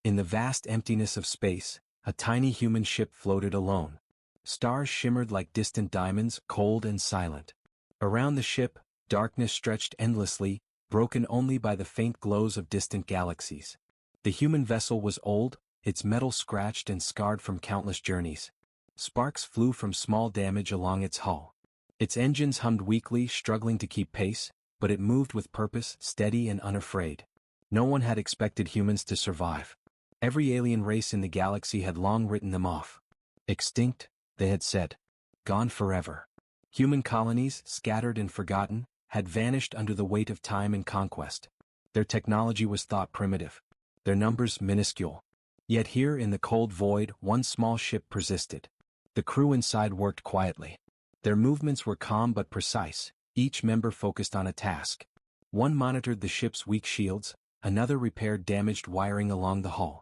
In the vast emptiness of space, a tiny human ship floated alone. Stars shimmered like distant diamonds, cold and silent. Around the ship, darkness stretched endlessly, broken only by the faint glows of distant galaxies. The human vessel was old, its metal scratched and scarred from countless journeys. Sparks flew from small damage along its hull. Its engines hummed weakly, struggling to keep pace, but it moved with purpose, steady and unafraid. No one had expected humans to survive. Every alien race in the galaxy had long written them off. Extinct, they had said. Gone forever. Human colonies, scattered and forgotten, had vanished under the weight of time and conquest. Their technology was thought primitive. Their numbers minuscule. Yet here in the cold void, one small ship persisted. The crew inside worked quietly. Their movements were calm but precise, each member focused on a task. One monitored the ship's weak shields, another repaired damaged wiring along the hull.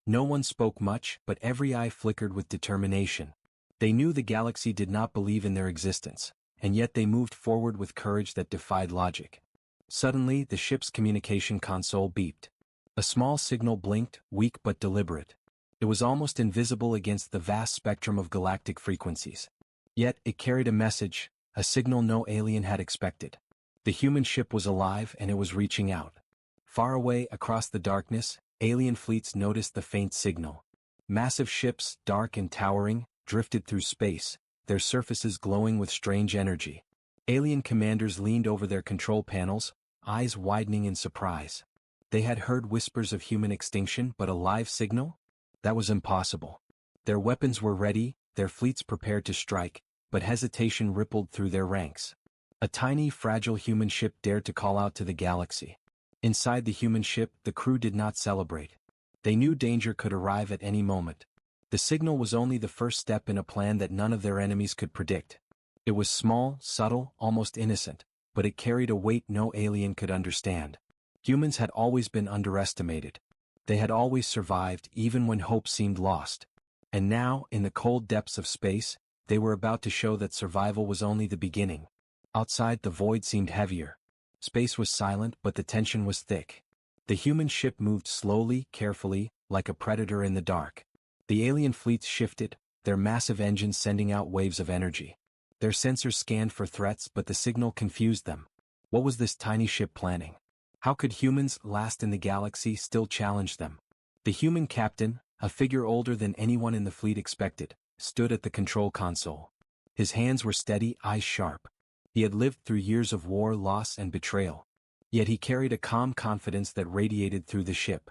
No one spoke much, but every eye flickered with determination. They knew the galaxy did not believe in their existence, and yet they moved forward with courage that defied logic. Suddenly, the ship's communication console beeped. A small signal blinked, weak but deliberate. It was almost invisible against the vast spectrum of galactic frequencies. Yet, it carried a message, a signal no alien had expected. The human ship was alive and it was reaching out. Far away across the darkness, alien fleets noticed the faint signal. Massive ships, dark and towering, drifted through space, their surfaces glowing with strange energy. Alien commanders leaned over their control panels, eyes widening in surprise. They had heard whispers of human extinction, but a live signal? That was impossible. Their weapons were ready, their fleets prepared to strike, but hesitation rippled through their ranks. A tiny, fragile human ship dared to call out to the galaxy. Inside the human ship, the crew did not celebrate. They knew danger could arrive at any moment. The signal was only the first step in a plan that none of their enemies could predict. It was small, subtle, almost innocent, but it carried a weight no alien could understand. Humans had always been underestimated. They had always survived, even when hope seemed lost. And now, in the cold depths of space, they were about to show that survival was only the beginning. Outside, the void seemed heavier. Space was silent, but the tension was thick. The human ship moved slowly, carefully, like a predator in the dark. The alien fleets shifted, their massive engines sending out waves of energy. Their sensors scanned for threats, but the signal confused them. What was this tiny ship planning? How could humans, last in the galaxy, still challenge them? The human captain, a figure older than anyone in the fleet expected, stood at the control console. His hands were steady, eyes sharp. He had lived through years of war, loss, and betrayal. Yet he carried a calm confidence that radiated through the ship.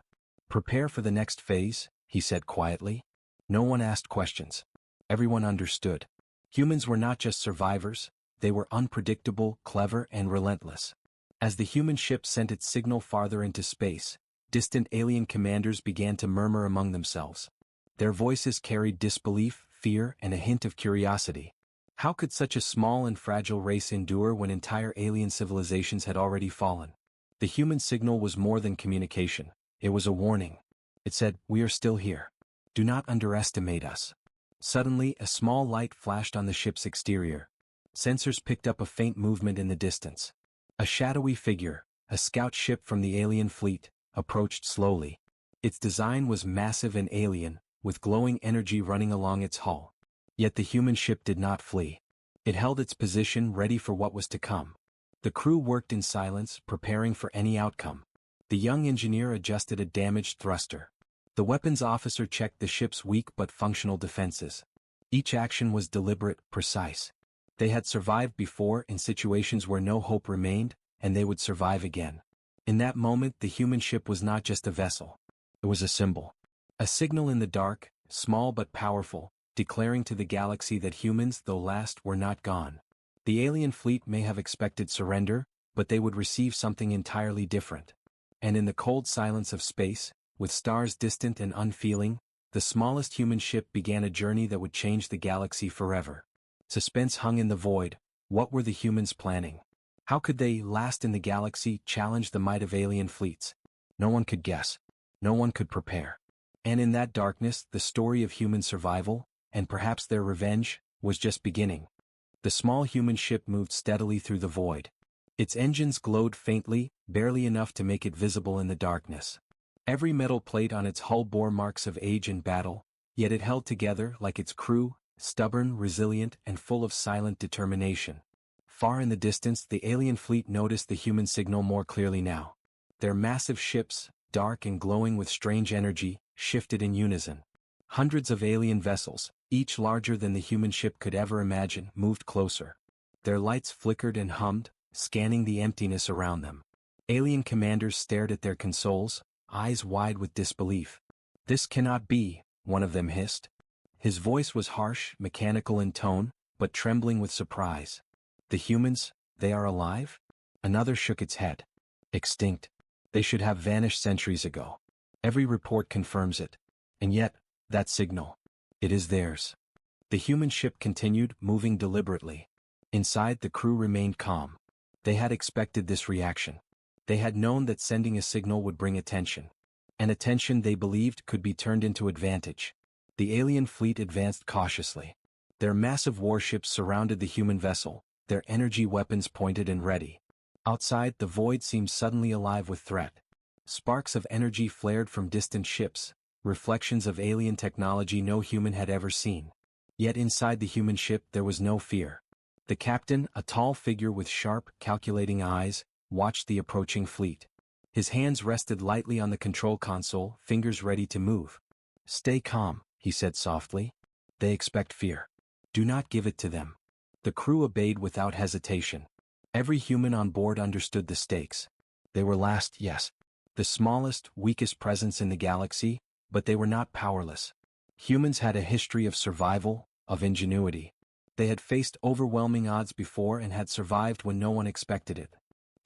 "Prepare for the next phase," he said quietly. No one asked questions. Everyone understood. Humans were not just survivors, they were unpredictable, clever, and relentless. As the human ship sent its signal farther into space, distant alien commanders began to murmur among themselves. Their voices carried disbelief, fear, and a hint of curiosity. How could such a small and fragile race endure when entire alien civilizations had already fallen? The human signal was more than communication. It was a warning. It said, "We are still here. Do not underestimate us." Suddenly, a small light flashed on the ship's exterior. Sensors picked up a faint movement in the distance. A shadowy figure, a scout ship from the alien fleet, approached slowly. Its design was massive and alien, with glowing energy running along its hull. Yet the human ship did not flee. It held its position, ready for what was to come. The crew worked in silence, preparing for any outcome. The young engineer adjusted a damaged thruster. The weapons officer checked the ship's weak but functional defenses. Each action was deliberate, precise. They had survived before in situations where no hope remained, and they would survive again. In that moment, the human ship was not just a vessel. It was a symbol. A signal in the dark, small but powerful, declaring to the galaxy that humans, though last, were not gone. The alien fleet may have expected surrender, but they would receive something entirely different. And in the cold silence of space, with stars distant and unfeeling, the smallest human ship began a journey that would change the galaxy forever. Suspense hung in the void. What were the humans planning? How could they, last in the galaxy, challenge the might of alien fleets? No one could guess. No one could prepare. And in that darkness, the story of human survival, and perhaps their revenge, was just beginning. The small human ship moved steadily through the void. Its engines glowed faintly, barely enough to make it visible in the darkness. Every metal plate on its hull bore marks of age and battle, yet it held together like its crew, stubborn, resilient, and full of silent determination. Far in the distance, the alien fleet noticed the human signal more clearly now. Their massive ships, dark and glowing with strange energy, shifted in unison. Hundreds of alien vessels, each larger than the human ship could ever imagine, moved closer. Their lights flickered and hummed, scanning the emptiness around them. Alien commanders stared at their consoles, eyes wide with disbelief. "This cannot be," one of them hissed. His voice was harsh, mechanical in tone, but trembling with surprise. "The humans, they are alive?" Another shook its head. "Extinct. They should have vanished centuries ago. Every report confirms it. And yet, that signal. It is theirs." The human ship continued, moving deliberately. Inside, the crew remained calm. They had expected this reaction. They had known that sending a signal would bring attention. And attention they believed could be turned into advantage. The alien fleet advanced cautiously. Their massive warships surrounded the human vessel, their energy weapons pointed and ready. Outside, the void seemed suddenly alive with threat. Sparks of energy flared from distant ships, reflections of alien technology no human had ever seen. Yet inside the human ship there was no fear. The captain, a tall figure with sharp, calculating eyes, watched the approaching fleet. His hands rested lightly on the control console, fingers ready to move. "Stay calm," he said softly. "They expect fear. Do not give it to them." The crew obeyed without hesitation. Every human on board understood the stakes. They were last, yes, the smallest, weakest presence in the galaxy, but they were not powerless. Humans had a history of survival, of ingenuity. They had faced overwhelming odds before and had survived when no one expected it.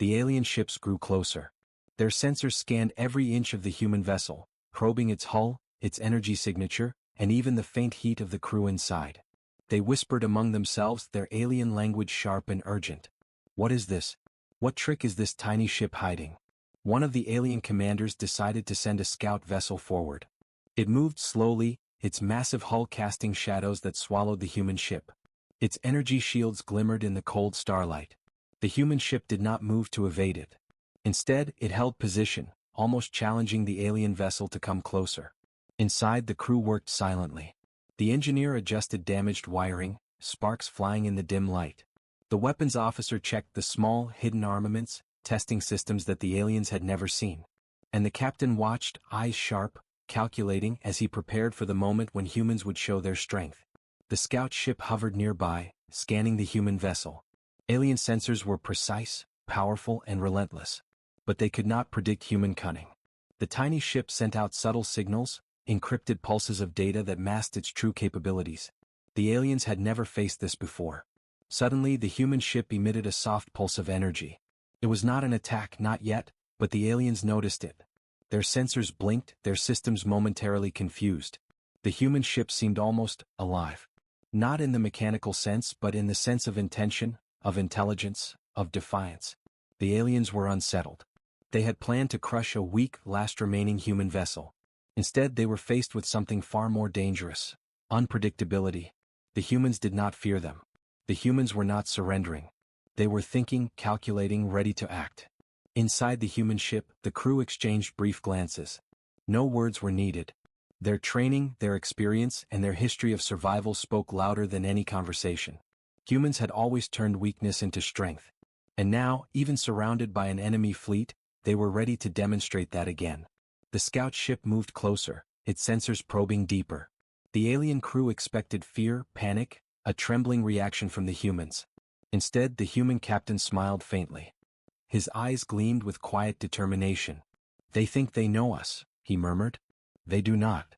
The alien ships grew closer. Their sensors scanned every inch of the human vessel, probing its hull, its energy signature, and even the faint heat of the crew inside. They whispered among themselves, their alien language sharp and urgent. "What is this? What trick is this tiny ship hiding?" One of the alien commanders decided to send a scout vessel forward. It moved slowly, its massive hull casting shadows that swallowed the human ship. Its energy shields glimmered in the cold starlight. The human ship did not move to evade it. Instead, it held position, almost challenging the alien vessel to come closer. Inside, the crew worked silently. The engineer adjusted damaged wiring, sparks flying in the dim light. The weapons officer checked the small, hidden armaments, testing systems that the aliens had never seen. And the captain watched, eyes sharp, calculating as he prepared for the moment when humans would show their strength. The scout ship hovered nearby, scanning the human vessel. Alien sensors were precise, powerful, and relentless. But they could not predict human cunning. The tiny ship sent out subtle signals, encrypted pulses of data that masked its true capabilities. The aliens had never faced this before. Suddenly, the human ship emitted a soft pulse of energy. It was not an attack, not yet, but the aliens noticed it. Their sensors blinked, their systems momentarily confused. The human ship seemed almost alive. Not in the mechanical sense, but in the sense of intention, of intelligence, of defiance. The aliens were unsettled. They had planned to crush a weak, last remaining human vessel. Instead, they were faced with something far more dangerous: unpredictability. The humans did not fear them. The humans were not surrendering. They were thinking, calculating, ready to act. Inside the human ship, the crew exchanged brief glances. No words were needed. Their training, their experience, and their history of survival spoke louder than any conversation. Humans had always turned weakness into strength. And now, even surrounded by an enemy fleet, they were ready to demonstrate that again. The scout ship moved closer, its sensors probing deeper. The alien crew expected fear, panic, a trembling reaction from the humans. Instead, the human captain smiled faintly. His eyes gleamed with quiet determination. "They think they know us," he murmured. "They do not."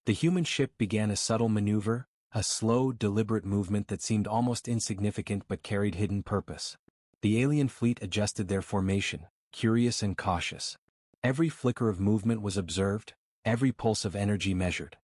The human ship began a subtle maneuver, a slow, deliberate movement that seemed almost insignificant but carried hidden purpose. The alien fleet adjusted their formation, curious and cautious. Every flicker of movement was observed, every pulse of energy measured.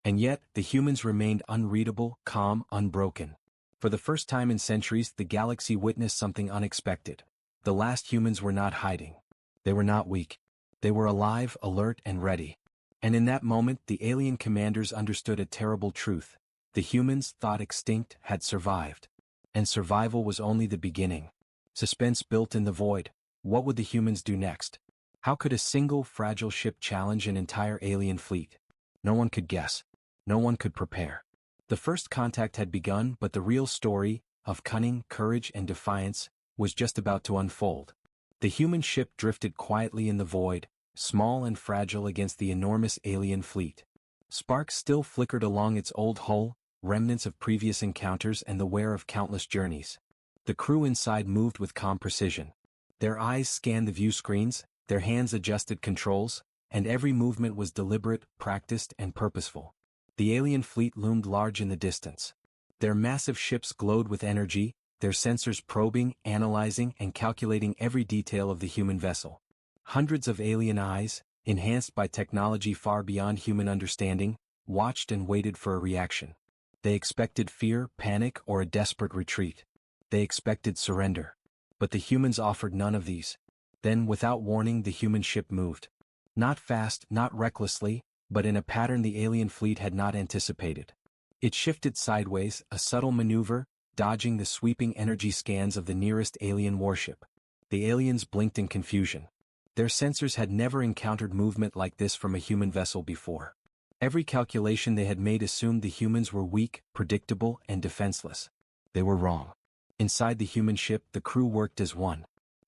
And yet, the humans remained unreadable, calm, unbroken. For the first time in centuries, the galaxy witnessed something unexpected. The last humans were not hiding. They were not weak. They were alive, alert, and ready. And in that moment, the alien commanders understood a terrible truth. The humans, thought extinct, had survived. And survival was only the beginning. Suspense built in the void. What would the humans do next? How could a single fragile ship challenge an entire alien fleet? No one could guess. No one could prepare. The first contact had begun, but the real story, of cunning, courage, and defiance, was just about to unfold. The human ship drifted quietly in the void, small and fragile against the enormous alien fleet. Sparks still flickered along its old hull, remnants of previous encounters and the wear of countless journeys. The crew inside moved with calm precision. Their eyes scanned the view screens, their hands adjusted controls, and every movement was deliberate, practiced, and purposeful. The alien fleet loomed large in the distance. Their massive ships glowed with energy, their sensors probing, analyzing, and calculating every detail of the human vessel. Hundreds of alien eyes, enhanced by technology far beyond human understanding, watched and waited for a reaction. They expected fear, panic, or a desperate retreat. They expected surrender. But the humans offered none of these. Then, without warning, the human ship moved. Not fast, not recklessly, but in a pattern the alien fleet had not anticipated. It shifted sideways, a subtle maneuver, dodging the sweeping energy scans of the nearest alien warship. The aliens blinked in confusion. Their sensors had never encountered movement like this from a human vessel before. Every calculation they had made assumed the humans were weak, predictable, and defenseless. They were wrong. Inside the human ship, the crew worked as one.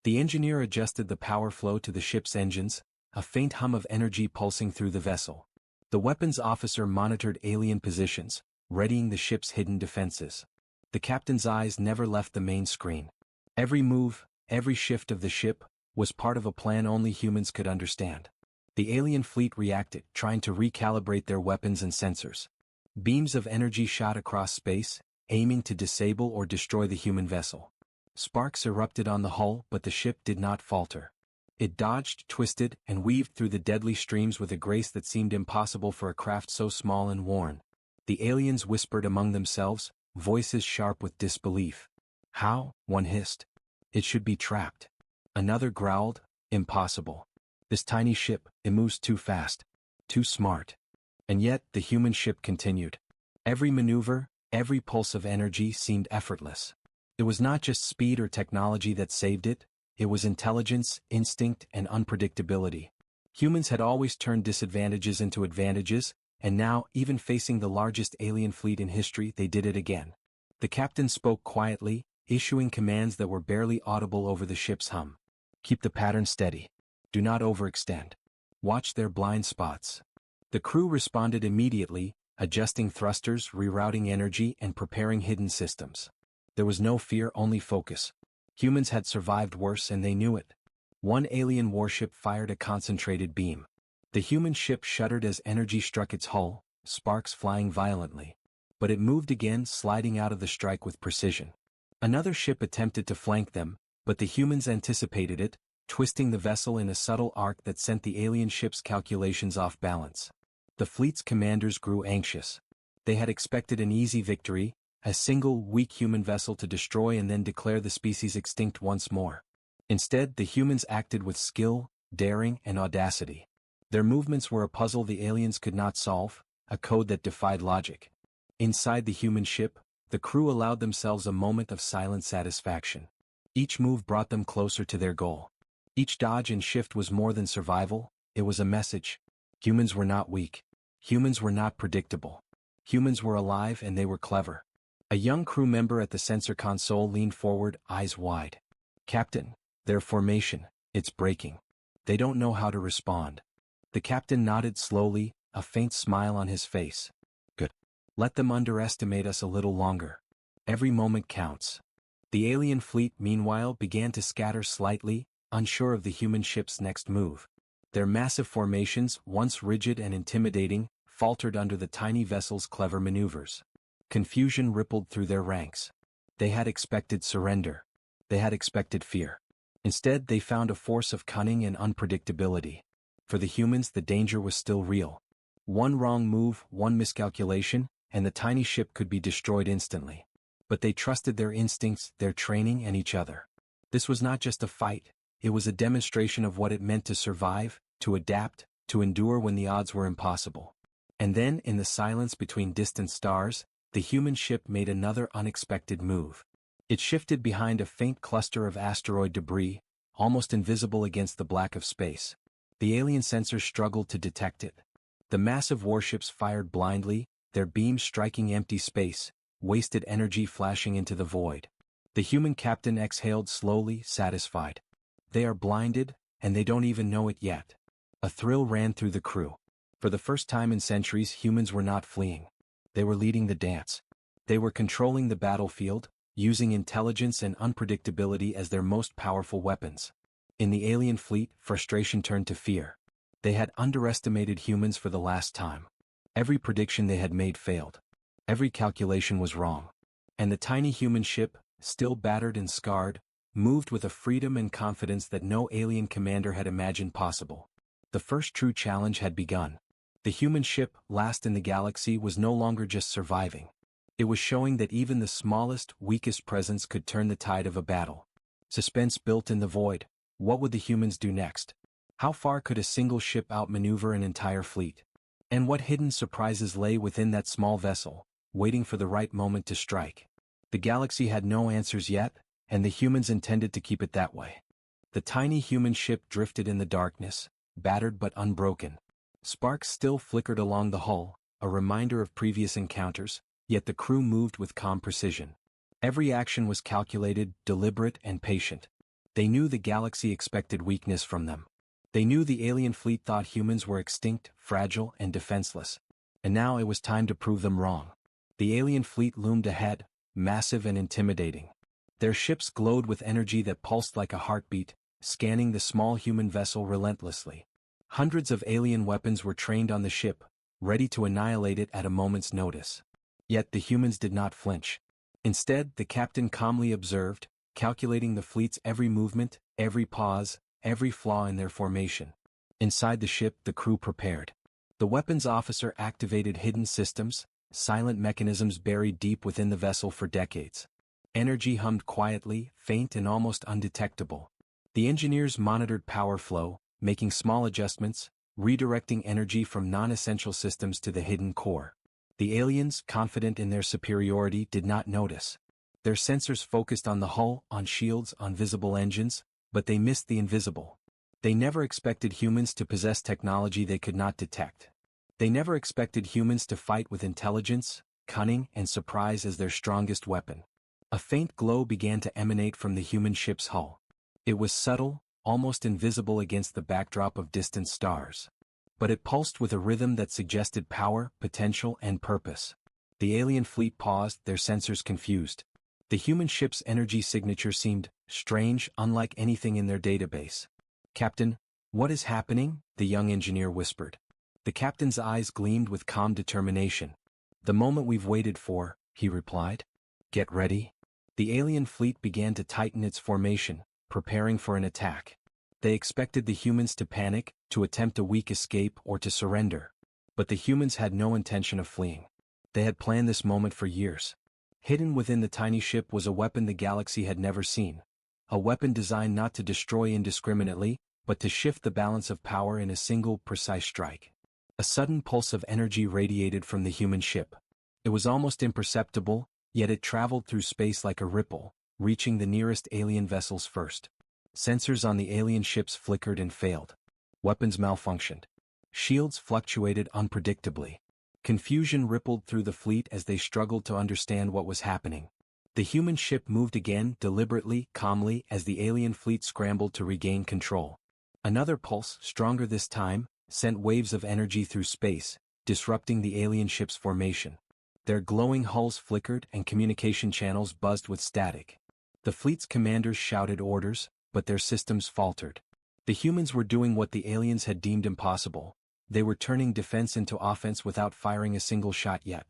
The engineer adjusted the power flow to the ship's engines, a faint hum of energy pulsing through the vessel. The weapons officer monitored alien positions, readying the ship's hidden defenses. The captain's eyes never left the main screen. Every move, every shift of the ship, was part of a plan only humans could understand. The alien fleet reacted, trying to recalibrate their weapons and sensors. Beams of energy shot across space, aiming to disable or destroy the human vessel. Sparks erupted on the hull, but the ship did not falter. It dodged, twisted, and weaved through the deadly streams with a grace that seemed impossible for a craft so small and worn. The aliens whispered among themselves, voices sharp with disbelief. How? One hissed. It should be trapped. Another growled, impossible. This tiny ship, it moves too fast. Too smart. And yet, the human ship continued. Every maneuver, every pulse of energy seemed effortless. It was not just speed or technology that saved it, it was intelligence, instinct, and unpredictability. Humans had always turned disadvantages into advantages, and now, even facing the largest alien fleet in history, they did it again. The captain spoke quietly, issuing commands that were barely audible over the ship's hum. Keep the pattern steady. Do not overextend. Watch their blind spots. The crew responded immediately, adjusting thrusters, rerouting energy, and preparing hidden systems. There was no fear, only focus. Humans had survived worse and they knew it. One alien warship fired a concentrated beam. The human ship shuddered as energy struck its hull, sparks flying violently. But it moved again, sliding out of the strike with precision. Another ship attempted to flank them, but the humans anticipated it, twisting the vessel in a subtle arc that sent the alien ship's calculations off balance. The fleet's commanders grew anxious. They had expected an easy victory, a single, weak human vessel to destroy and then declare the species extinct once more. Instead, the humans acted with skill, daring, and audacity. Their movements were a puzzle the aliens could not solve, a code that defied logic. Inside the human ship, the crew allowed themselves a moment of silent satisfaction. Each move brought them closer to their goal. Each dodge and shift was more than survival, it was a message. Humans were not weak. Humans were not predictable. Humans were alive and they were clever. A young crew member at the sensor console leaned forward, eyes wide. Captain, their formation, it's breaking. They don't know how to respond. The captain nodded slowly, a faint smile on his face. Good. Let them underestimate us a little longer. Every moment counts. The alien fleet, meanwhile, began to scatter slightly, unsure of the human ship's next move. Their massive formations, once rigid and intimidating, faltered under the tiny vessel's clever maneuvers. Confusion rippled through their ranks. They had expected surrender. They had expected fear. Instead, they found a force of cunning and unpredictability. For the humans, the danger was still real. One wrong move, one miscalculation, and the tiny ship could be destroyed instantly. But they trusted their instincts, their training, and each other. This was not just a fight, it was a demonstration of what it meant to survive, to adapt, to endure when the odds were impossible. And then, in the silence between distant stars, the human ship made another unexpected move. It shifted behind a faint cluster of asteroid debris, almost invisible against the black of space. The alien sensors struggled to detect it. The massive warships fired blindly, their beams striking empty space, wasted energy flashing into the void. The human captain exhaled slowly, satisfied. They are blinded, and they don't even know it yet. A thrill ran through the crew. For the first time in centuries, humans were not fleeing. They were leading the dance. They were controlling the battlefield, using intelligence and unpredictability as their most powerful weapons. In the alien fleet, frustration turned to fear. They had underestimated humans for the last time. Every prediction they had made failed. Every calculation was wrong. And the tiny human ship, still battered and scarred, moved with a freedom and confidence that no alien commander had imagined possible. The first true challenge had begun. The human ship, last in the galaxy, was no longer just surviving. It was showing that even the smallest, weakest presence could turn the tide of a battle. Suspense built in the void. What would the humans do next? How far could a single ship outmaneuver an entire fleet? And what hidden surprises lay within that small vessel, waiting for the right moment to strike? The galaxy had no answers yet, and the humans intended to keep it that way. The tiny human ship drifted in the darkness, battered but unbroken. Sparks still flickered along the hull, a reminder of previous encounters, yet the crew moved with calm precision. Every action was calculated, deliberate, and patient. They knew the galaxy expected weakness from them. They knew the alien fleet thought humans were extinct, fragile, and defenseless. And now it was time to prove them wrong. The alien fleet loomed ahead, massive and intimidating. Their ships glowed with energy that pulsed like a heartbeat, scanning the small human vessel relentlessly. Hundreds of alien weapons were trained on the ship, ready to annihilate it at a moment's notice. Yet the humans did not flinch. Instead, the captain calmly observed, calculating the fleet's every movement, every pause, every flaw in their formation. Inside the ship, the crew prepared. The weapons officer activated hidden systems, silent mechanisms buried deep within the vessel for decades. Energy hummed quietly, faint and almost undetectable. The engineers monitored power flow, making small adjustments, redirecting energy from non-essential systems to the hidden core. The aliens, confident in their superiority, did not notice. Their sensors focused on the hull, on shields, on visible engines, but they missed the invisible. They never expected humans to possess technology they could not detect. They never expected humans to fight with intelligence, cunning, and surprise as their strongest weapon. A faint glow began to emanate from the human ship's hull. It was subtle, almost invisible against the backdrop of distant stars. But it pulsed with a rhythm that suggested power, potential, and purpose. The alien fleet paused, their sensors confused. The human ship's energy signature seemed strange, unlike anything in their database. "Captain, what is happening?" the young engineer whispered. The captain's eyes gleamed with calm determination. "The moment we've waited for," he replied. "Get ready." The alien fleet began to tighten its formation, preparing for an attack. They expected the humans to panic, to attempt a weak escape, or to surrender. But the humans had no intention of fleeing. They had planned this moment for years. Hidden within the tiny ship was a weapon the galaxy had never seen. A weapon designed not to destroy indiscriminately, but to shift the balance of power in a single, precise strike. A sudden pulse of energy radiated from the human ship. It was almost imperceptible, yet it traveled through space like a ripple, reaching the nearest alien vessels first. Sensors on the alien ships flickered and failed. Weapons malfunctioned. Shields fluctuated unpredictably. Confusion rippled through the fleet as they struggled to understand what was happening. The human ship moved again, deliberately, calmly, as the alien fleet scrambled to regain control. Another pulse, stronger this time, sent waves of energy through space, disrupting the alien ship's formation. Their glowing hulls flickered and communication channels buzzed with static. The fleet's commanders shouted orders, but their systems faltered. The humans were doing what the aliens had deemed impossible. They were turning defense into offense without firing a single shot yet.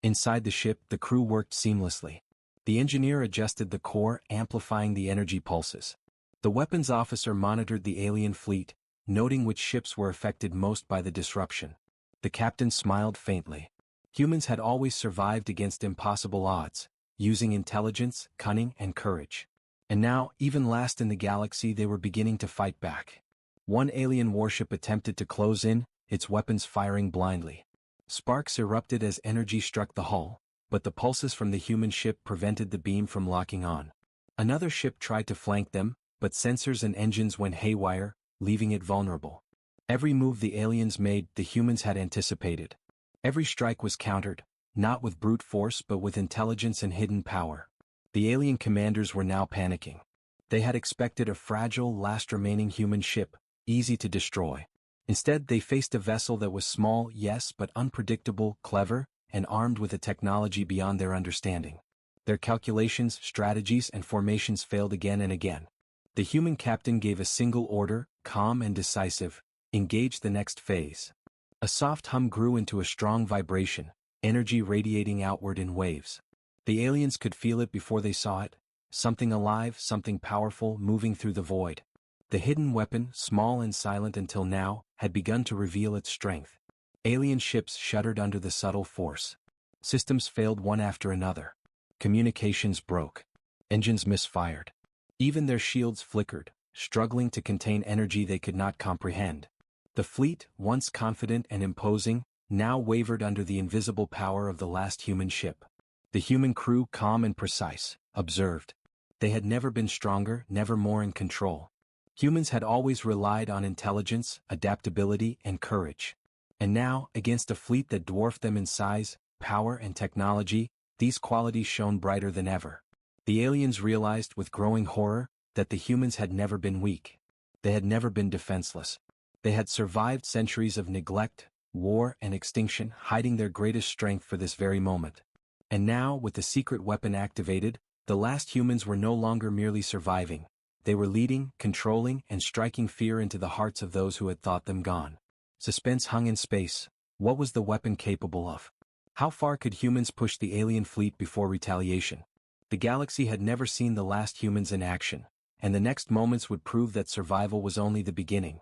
Inside the ship, the crew worked seamlessly. The engineer adjusted the core, amplifying the energy pulses. The weapons officer monitored the alien fleet, noting which ships were affected most by the disruption. The captain smiled faintly. Humans had always survived against impossible odds, using intelligence, cunning, and courage. And now, even last in the galaxy, they were beginning to fight back. One alien warship attempted to close in, its weapons firing blindly. Sparks erupted as energy struck the hull, but the pulses from the human ship prevented the beam from locking on. Another ship tried to flank them, but sensors and engines went haywire, leaving it vulnerable. Every move the aliens made, the humans had anticipated. Every strike was countered, not with brute force but with intelligence and hidden power. The alien commanders were now panicking. They had expected a fragile, last remaining human ship, easy to destroy. Instead, they faced a vessel that was small, yes, but unpredictable, clever, and armed with a technology beyond their understanding. Their calculations, strategies, and formations failed again and again. The human captain gave a single order, calm and decisive: engage the next phase. A soft hum grew into a strong vibration, energy radiating outward in waves. The aliens could feel it before they saw it, something alive, something powerful, moving through the void. The hidden weapon, small and silent until now, had begun to reveal its strength. Alien ships shuddered under the subtle force. Systems failed one after another. Communications broke. Engines misfired. Even their shields flickered, struggling to contain energy they could not comprehend. The fleet, once confident and imposing, now wavered under the invisible power of the last human ship. The human crew, calm and precise, observed. They had never been stronger, never more in control. Humans had always relied on intelligence, adaptability, and courage. And now, against a fleet that dwarfed them in size, power, and technology, these qualities shone brighter than ever. The aliens realized with growing horror that the humans had never been weak. They had never been defenseless. They had survived centuries of neglect, war, and extinction, hiding their greatest strength for this very moment. And now, with the secret weapon activated, the last humans were no longer merely surviving. They were leading, controlling, and striking fear into the hearts of those who had thought them gone. Suspense hung in space. What was the weapon capable of? How far could humans push the alien fleet before retaliation? The galaxy had never seen the last humans in action, and the next moments would prove that survival was only the beginning.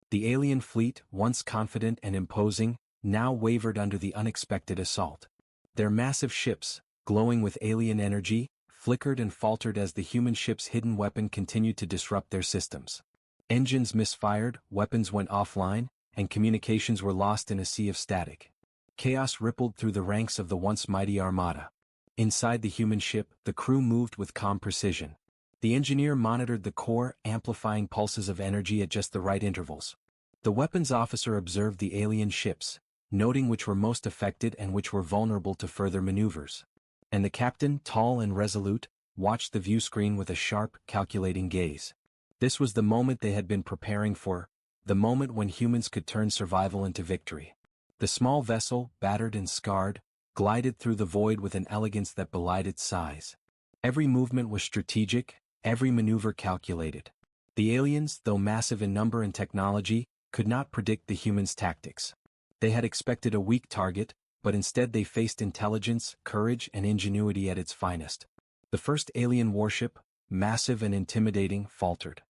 The alien fleet, once confident and imposing, now wavered under the unexpected assault. Their massive ships, glowing with alien energy, flickered and faltered as the human ship's hidden weapon continued to disrupt their systems. Engines misfired, weapons went offline, and communications were lost in a sea of static. Chaos rippled through the ranks of the once mighty armada. Inside the human ship, the crew moved with calm precision. The engineer monitored the core, amplifying pulses of energy at just the right intervals. The weapons officer observed the alien ships, noting which were most affected and which were vulnerable to further maneuvers. And the captain, tall and resolute, watched the view screen with a sharp, calculating gaze. This was the moment they had been preparing for, the moment when humans could turn survival into victory. The small vessel, battered and scarred, glided through the void with an elegance that belied its size. Every movement was strategic, every maneuver calculated. The aliens, though massive in number and technology, could not predict the humans' tactics. They had expected a weak target, but instead they faced intelligence, courage, and ingenuity at its finest. The first alien warship, massive and intimidating, faltered.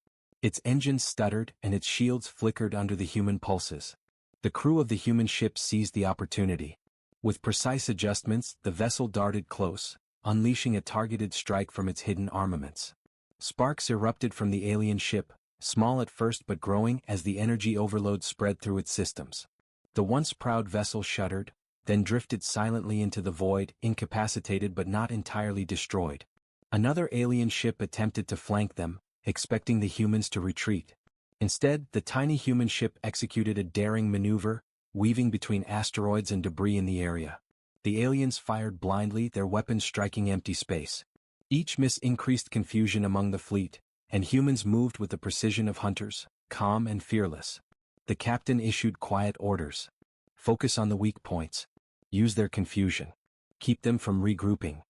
Its engines stuttered and its shields flickered under the human pulses. The crew of the human ship seized the opportunity. With precise adjustments, the vessel darted close, unleashing a targeted strike from its hidden armaments. Sparks erupted from the alien ship, small at first but growing as the energy overload spread through its systems. The once proud vessel shuddered, then drifted silently into the void, incapacitated but not entirely destroyed. Another alien ship attempted to flank them, expecting the humans to retreat. Instead, the tiny human ship executed a daring maneuver, weaving between asteroids and debris in the area. The aliens fired blindly, their weapons striking empty space. Each miss increased confusion among the fleet, and humans moved with the precision of hunters, calm and fearless. The captain issued quiet orders. Focus on the weak points. Use their confusion. Keep them from regrouping.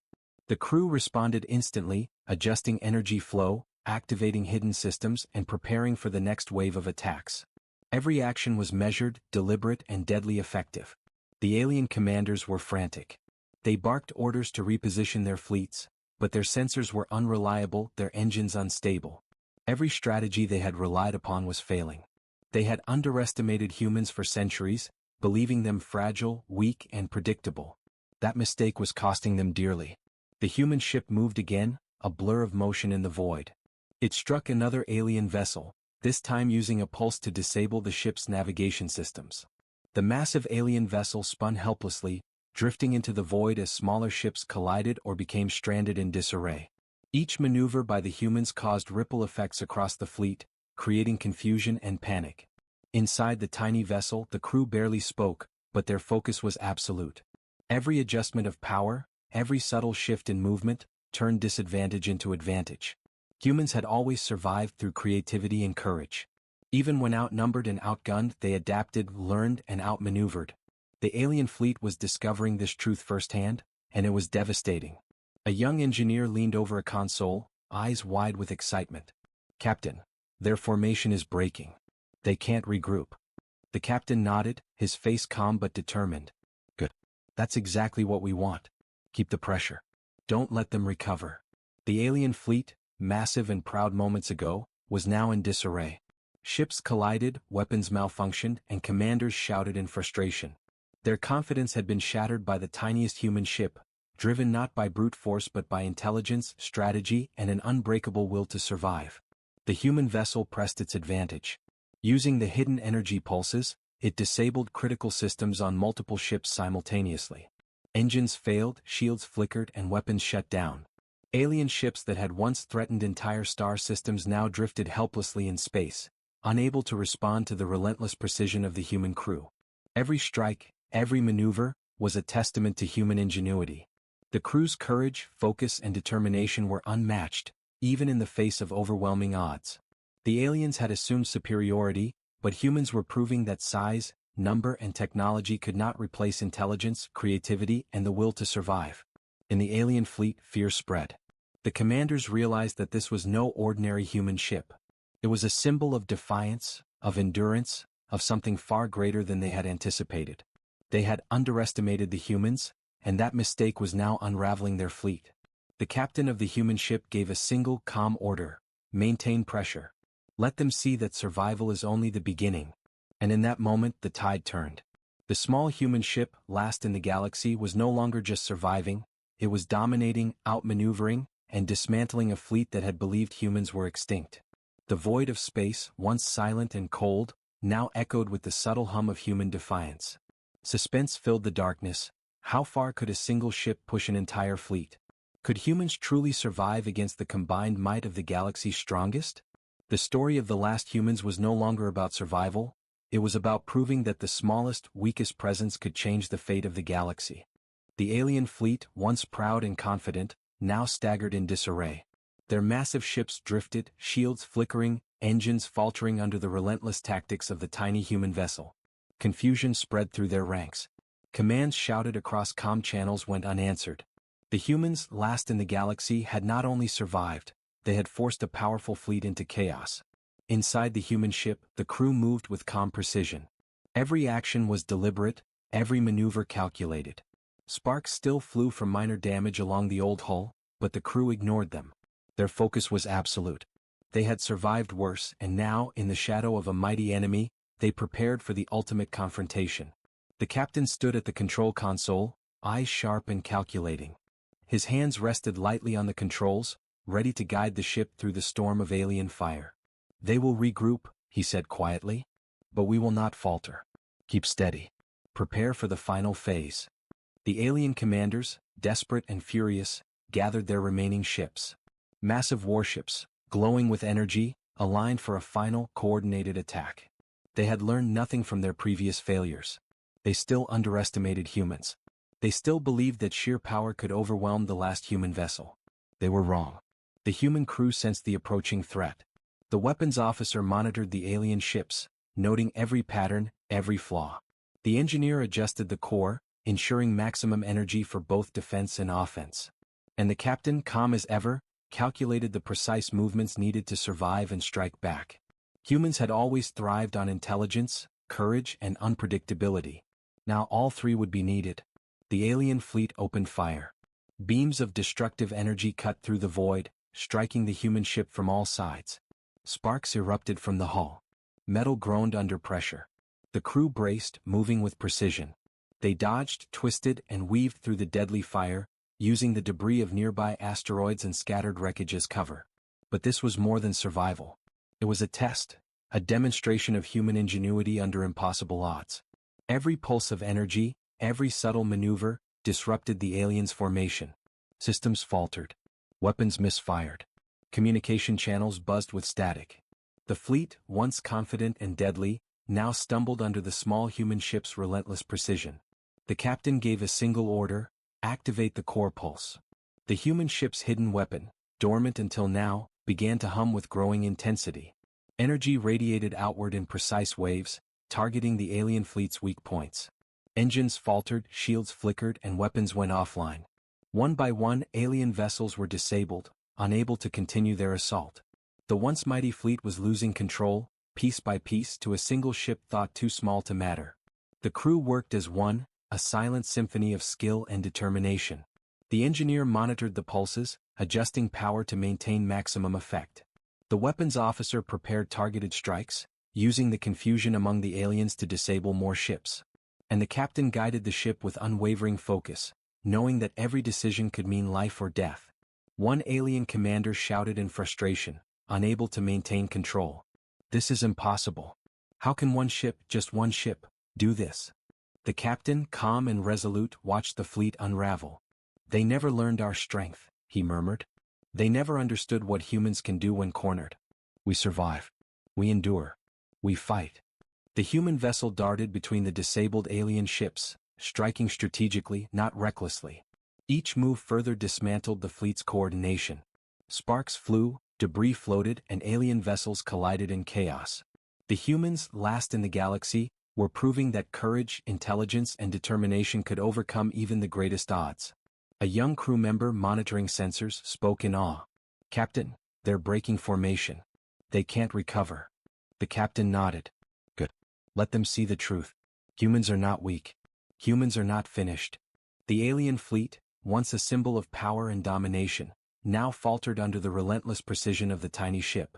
The crew responded instantly, adjusting energy flow, activating hidden systems, and preparing for the next wave of attacks. Every action was measured, deliberate, and deadly effective. The alien commanders were frantic. They barked orders to reposition their fleets, but their sensors were unreliable, their engines unstable. Every strategy they had relied upon was failing. They had underestimated humans for centuries, believing them fragile, weak, and predictable. That mistake was costing them dearly. The human ship moved again, a blur of motion in the void. It struck another alien vessel, this time using a pulse to disable the ship's navigation systems. The massive alien vessel spun helplessly, drifting into the void as smaller ships collided or became stranded in disarray. Each maneuver by the humans caused ripple effects across the fleet, creating confusion and panic. Inside the tiny vessel, the crew barely spoke, but their focus was absolute. Every adjustment of power, every subtle shift in movement, turned disadvantage into advantage. Humans had always survived through creativity and courage. Even when outnumbered and outgunned, they adapted, learned, and outmaneuvered. The alien fleet was discovering this truth firsthand, and it was devastating. A young engineer leaned over a console, eyes wide with excitement. "Captain, their formation is breaking. They can't regroup." The captain nodded, his face calm but determined. "Good. That's exactly what we want. Keep the pressure. Don't let them recover." The alien fleet, massive and proud moments ago, was now in disarray. Ships collided, weapons malfunctioned, and commanders shouted in frustration. Their confidence had been shattered by the tiniest human ship, driven not by brute force but by intelligence, strategy, and an unbreakable will to survive. The human vessel pressed its advantage. Using the hidden energy pulses, it disabled critical systems on multiple ships simultaneously. Engines failed, shields flickered, and weapons shut down. Alien ships that had once threatened entire star systems now drifted helplessly in space, unable to respond to the relentless precision of the human crew. Every strike, every maneuver, was a testament to human ingenuity. The crew's courage, focus, and determination were unmatched, even in the face of overwhelming odds. The aliens had assumed superiority, but humans were proving that size, number, and technology could not replace intelligence, creativity, and the will to survive. In the alien fleet, fear spread. The commanders realized that this was no ordinary human ship. It was a symbol of defiance, of endurance, of something far greater than they had anticipated. They had underestimated the humans, and that mistake was now unraveling their fleet. The captain of the human ship gave a single calm order: maintain pressure. Let them see that survival is only the beginning. And in that moment the tide turned. The small human ship, last in the galaxy, was no longer just surviving, it was dominating, outmaneuvering, and dismantling a fleet that had believed humans were extinct. The void of space, once silent and cold, now echoed with the subtle hum of human defiance. Suspense filled the darkness. How far could a single ship push an entire fleet? Could humans truly survive against the combined might of the galaxy's strongest? The story of the last humans was no longer about survival, it was about proving that the smallest, weakest presence could change the fate of the galaxy. The alien fleet, once proud and confident, now staggered in disarray. Their massive ships drifted, shields flickering, engines faltering under the relentless tactics of the tiny human vessel. Confusion spread through their ranks. Commands shouted across comm channels went unanswered. The humans, last in the galaxy, had not only survived, they had forced a powerful fleet into chaos. Inside the human ship, the crew moved with calm precision. Every action was deliberate, every maneuver calculated. Sparks still flew from minor damage along the old hull, but the crew ignored them. Their focus was absolute. They had survived worse, and now, in the shadow of a mighty enemy, they prepared for the ultimate confrontation. The captain stood at the control console, eyes sharp and calculating. His hands rested lightly on the controls, ready to guide the ship through the storm of alien fire. "They will regroup," he said quietly. "But we will not falter. Keep steady. Prepare for the final phase." The alien commanders, desperate and furious, gathered their remaining ships. Massive warships, glowing with energy, aligned for a final, coordinated attack. They had learned nothing from their previous failures. They still underestimated humans. They still believed that sheer power could overwhelm the last human vessel. They were wrong. The human crew sensed the approaching threat. The weapons officer monitored the alien ships, noting every pattern, every flaw. The engineer adjusted the core, ensuring maximum energy for both defense and offense. And the captain, calm as ever, calculated the precise movements needed to survive and strike back. Humans had always thrived on intelligence, courage, and unpredictability. Now all three would be needed. The alien fleet opened fire. Beams of destructive energy cut through the void, striking the human ship from all sides. Sparks erupted from the hull. Metal groaned under pressure. The crew braced, moving with precision. They dodged, twisted, and weaved through the deadly fire, using the debris of nearby asteroids and scattered wreckage as cover. But this was more than survival. It was a test, a demonstration of human ingenuity under impossible odds. Every pulse of energy, every subtle maneuver, disrupted the aliens' formation. Systems faltered. Weapons misfired. Communication channels buzzed with static. The fleet, once confident and deadly, now stumbled under the small human ship's relentless precision. The captain gave a single order: activate the core pulse. The human ship's hidden weapon, dormant until now, began to hum with growing intensity. Energy radiated outward in precise waves, targeting the alien fleet's weak points. Engines faltered, shields flickered, and weapons went offline. One by one, alien vessels were disabled, unable to continue their assault. The once mighty fleet was losing control, piece by piece, to a single ship thought too small to matter. The crew worked as one, a silent symphony of skill and determination. The engineer monitored the pulses, adjusting power to maintain maximum effect. The weapons officer prepared targeted strikes, using the confusion among the aliens to disable more ships. And the captain guided the ship with unwavering focus, knowing that every decision could mean life or death. One alien commander shouted in frustration, unable to maintain control. "This is impossible. How can one ship, just one ship, do this?" The captain, calm and resolute, watched the fleet unravel. "They never learned our strength," he murmured. "They never understood what humans can do when cornered. We survive. We endure. We fight." The human vessel darted between the disabled alien ships, striking strategically, not recklessly. Each move further dismantled the fleet's coordination. Sparks flew, debris floated, and alien vessels collided in chaos. The humans, last in the galaxy, were proving that courage, intelligence, and determination could overcome even the greatest odds. A young crew member monitoring sensors spoke in awe. "Captain, they're breaking formation. They can't recover." The captain nodded. "Good. Let them see the truth. Humans are not weak. Humans are not finished." The alien fleet, once a symbol of power and domination, now faltered under the relentless precision of the tiny ship.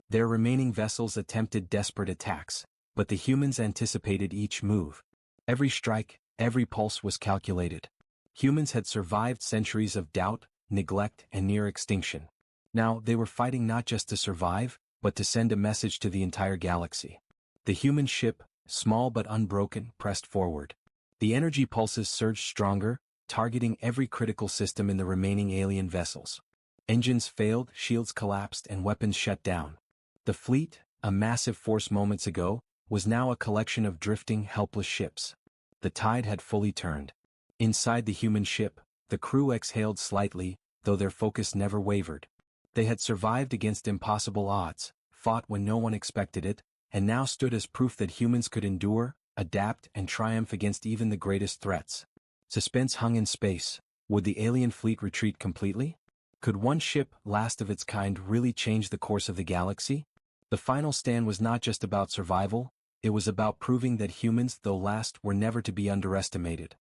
Their remaining vessels attempted desperate attacks, but the humans anticipated each move. Every strike, every pulse was calculated. Humans had survived centuries of doubt, neglect, and near extinction. Now they were fighting not just to survive, but to send a message to the entire galaxy. The human ship, small but unbroken, pressed forward. The energy pulses surged stronger, targeting every critical system in the remaining alien vessels. Engines failed, shields collapsed, and weapons shut down. The fleet, a massive force moments ago, was now a collection of drifting, helpless ships. The tide had fully turned. Inside the human ship, the crew exhaled slightly, though their focus never wavered. They had survived against impossible odds, fought when no one expected it, and now stood as proof that humans could endure, adapt, and triumph against even the greatest threats. Suspense hung in space. Would the alien fleet retreat completely? Could one ship, last of its kind, really change the course of the galaxy? The final stand was not just about survival, it was about proving that humans, though last, were never to be underestimated.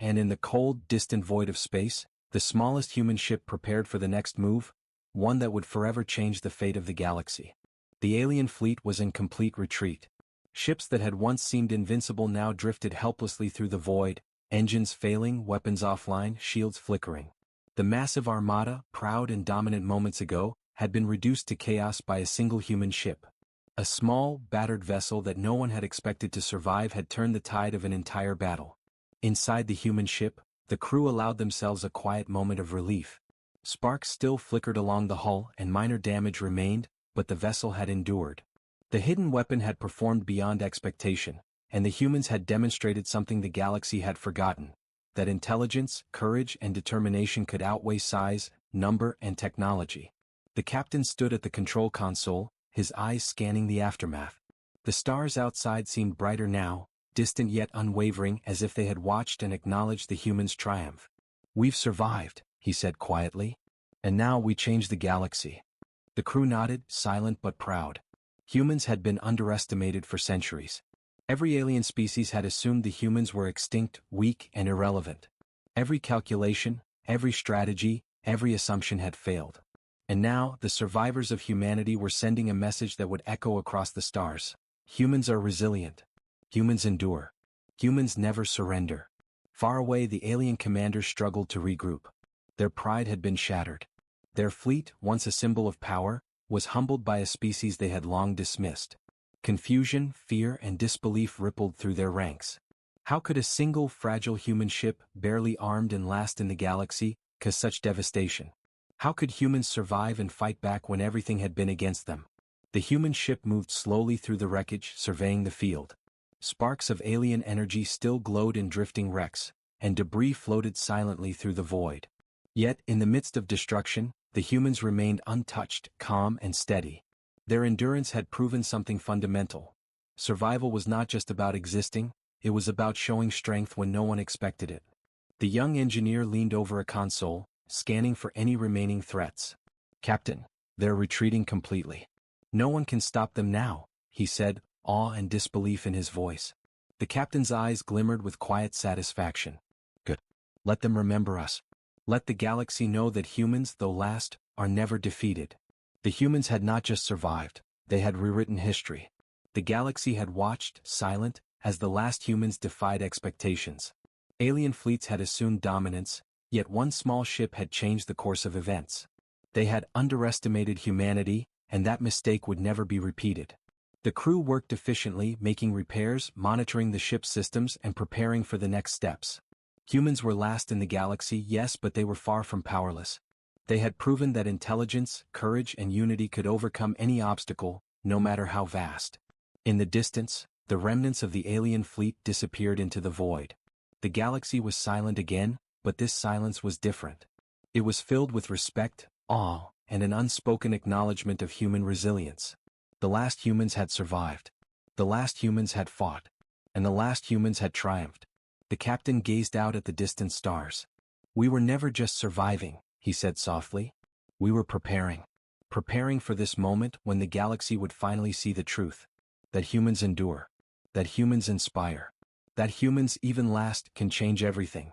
And in the cold, distant void of space, the smallest human ship prepared for the next move, one that would forever change the fate of the galaxy. The alien fleet was in complete retreat. Ships that had once seemed invincible now drifted helplessly through the void, engines failing, weapons offline, shields flickering. The massive armada, proud and dominant moments ago, had been reduced to chaos by a single human ship. A small, battered vessel that no one had expected to survive had turned the tide of an entire battle. Inside the human ship, the crew allowed themselves a quiet moment of relief. Sparks still flickered along the hull and minor damage remained, but the vessel had endured. The hidden weapon had performed beyond expectation, and the humans had demonstrated something the galaxy had forgotten: that intelligence, courage, and determination could outweigh size, number, and technology. The captain stood at the control console, his eyes scanning the aftermath. The stars outside seemed brighter now, distant yet unwavering, as if they had watched and acknowledged the humans' triumph. "We've survived," he said quietly. "And now we change the galaxy." The crew nodded, silent but proud. Humans had been underestimated for centuries. Every alien species had assumed the humans were extinct, weak, and irrelevant. Every calculation, every strategy, every assumption had failed. And now, the survivors of humanity were sending a message that would echo across the stars. Humans are resilient. Humans endure. Humans never surrender. Far away, the alien commanders struggled to regroup. Their pride had been shattered. Their fleet, once a symbol of power, was humbled by a species they had long dismissed. Confusion, fear, and disbelief rippled through their ranks. How could a single, fragile human ship, barely armed and last in the galaxy, cause such devastation? How could humans survive and fight back when everything had been against them? The human ship moved slowly through the wreckage, surveying the field. Sparks of alien energy still glowed in drifting wrecks, and debris floated silently through the void. Yet, in the midst of destruction, the humans remained untouched, calm and steady. Their endurance had proven something fundamental. Survival was not just about existing, it was about showing strength when no one expected it. The young engineer leaned over a console, scanning for any remaining threats. "Captain, they're retreating completely. No one can stop them now," he said, awe and disbelief in his voice. The captain's eyes glimmered with quiet satisfaction. "Good. Let them remember us. Let the galaxy know that humans, though last, are never defeated." The humans had not just survived, they had rewritten history. The galaxy had watched, silent, as the last humans defied expectations. Alien fleets had assumed dominance, yet one small ship had changed the course of events. They had underestimated humanity, and that mistake would never be repeated. The crew worked efficiently, making repairs, monitoring the ship's systems, and preparing for the next steps. Humans were last in the galaxy, yes, but they were far from powerless. They had proven that intelligence, courage, and unity could overcome any obstacle, no matter how vast. In the distance, the remnants of the alien fleet disappeared into the void. The galaxy was silent again, but this silence was different. It was filled with respect, awe, and an unspoken acknowledgement of human resilience. The last humans had survived. The last humans had fought. And the last humans had triumphed. The captain gazed out at the distant stars. "We were never just surviving," he said softly. "We were preparing. Preparing for this moment when the galaxy would finally see the truth. That humans endure. That humans inspire. That humans, even last, can change everything."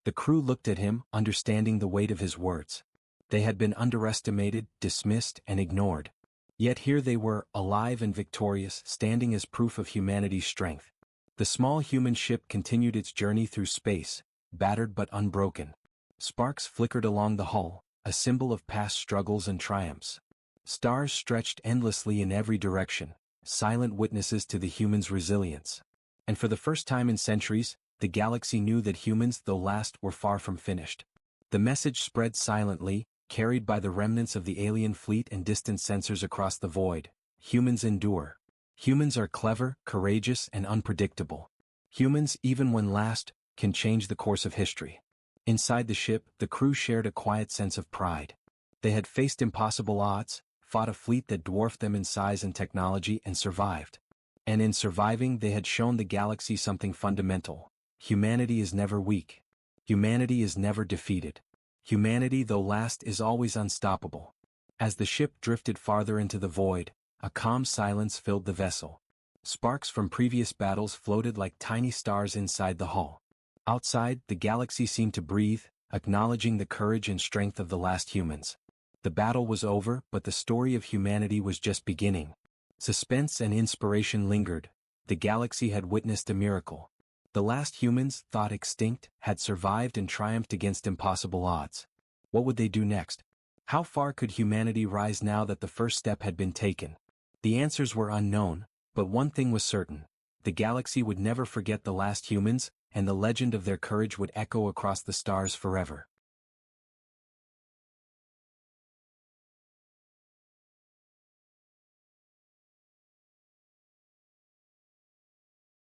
The crew looked at him, understanding the weight of his words. They had been underestimated, dismissed, and ignored. Yet here they were, alive and victorious, standing as proof of humanity's strength. The small human ship continued its journey through space, battered but unbroken. Sparks flickered along the hull, a symbol of past struggles and triumphs. Stars stretched endlessly in every direction, silent witnesses to the humans' resilience. And for the first time in centuries, the galaxy knew that humans, though last, were far from finished. The message spread silently, carried by the remnants of the alien fleet and distant sensors across the void. Humans endure. Humans are clever, courageous, and unpredictable. Humans, even when last, can change the course of history. Inside the ship, the crew shared a quiet sense of pride. They had faced impossible odds, fought a fleet that dwarfed them in size and technology, and survived. And in surviving, they had shown the galaxy something fundamental. Humanity is never weak. Humanity is never defeated. Humanity, though last, is always unstoppable. As the ship drifted farther into the void, a calm silence filled the vessel. Sparks from previous battles floated like tiny stars inside the hull. Outside, the galaxy seemed to breathe, acknowledging the courage and strength of the last humans. The battle was over, but the story of humanity was just beginning. Suspense and inspiration lingered. The galaxy had witnessed a miracle. The last humans, thought extinct, had survived and triumphed against impossible odds. What would they do next? How far could humanity rise now that the first step had been taken? The answers were unknown, but one thing was certain. The galaxy would never forget the last humans, and the legend of their courage would echo across the stars forever.